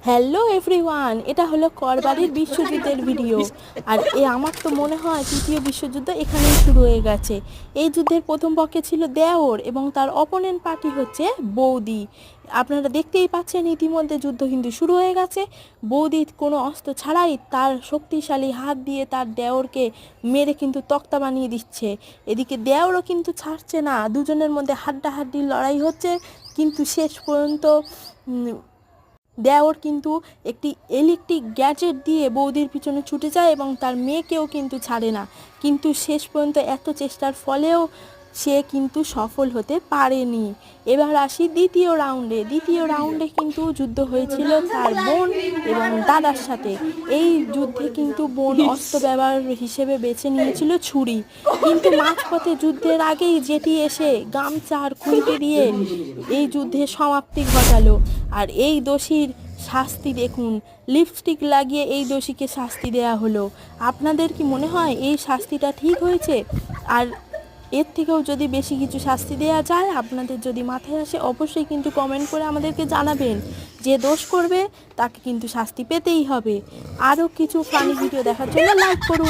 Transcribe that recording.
Hello everyone, এটা হলো করবালির বিশ্বযুদ্ধের ভিডিও। আর আমার তো মনে হয় তৃতীয় বিশ্বযুদ্ধ এখানেই শুরু হয়ে গেছে। এই যুদ্ধের প্রথম পক্ষে ছিল দেওর এবং তার অপোনেন্ট পার্টি হচ্ছে বৌদি। আপনারা দেখতেই পাচ্ছেন ইতিমধ্যে যুদ্ধ কিন্তু শুরু হয়ে গেছে। বৌদি কোনো অস্ত্র ছাড়াই তার শক্তিশালী হাত দিয়ে তার দেওরকে মেরে কিন্তু তক্তা বানিয়ে দিচ্ছে। এদিকে দেওরও কিন্তু ছাড়ছে না, দুজনের মধ্যে হাড্ডাহাড্ডির লড়াই হচ্ছে। কিন্তু শেষ পর্যন্ত দেওর কিন্তু একটি ইলেকট্রিক গ্যাজেট দিয়ে বৌদির পিছনে ছুটে যায় এবং তার মেয়েকেও কিন্তু ছাড়ে না। কিন্তু শেষ পর্যন্ত এত চেষ্টার ফলেও সে কিন্তু সফল হতে পারেনি। এবার আসি দ্বিতীয় রাউন্ডে কিন্তু যুদ্ধ হয়েছিল তার বোন এবং দাদার সাথে। এই যুদ্ধে কিন্তু বোন অস্ত্র ব্যবহার হিসেবে বেছে নিয়েছিল ছুরি, কিন্তু মাঝপথে যুদ্ধের আগেই যেটি এসে গামছা আর খুঁটি দিয়ে এই যুদ্ধের সমাপ্তি ঘটালো। আর এই দোষীর শাস্তি দেখুন, লিপস্টিক লাগিয়ে এই দোষীকে শাস্তি দেয়া হলো। আপনাদের কি মনে হয় এই শাস্তিটা ঠিক হয়েছে? আর এর থেকেও যদি বেশি কিছু শাস্তি দেওয়া যায়, আপনাদের যদি মাথায় আসে, অবশ্যই কিন্তু কমেন্ট করে আমাদেরকে জানাবেন। যে দোষ করবে তাকে কিন্তু শাস্তি পেতেই হবে। আরও কিছু ফানি ভিডিও দেখার জন্য লাইক করুন।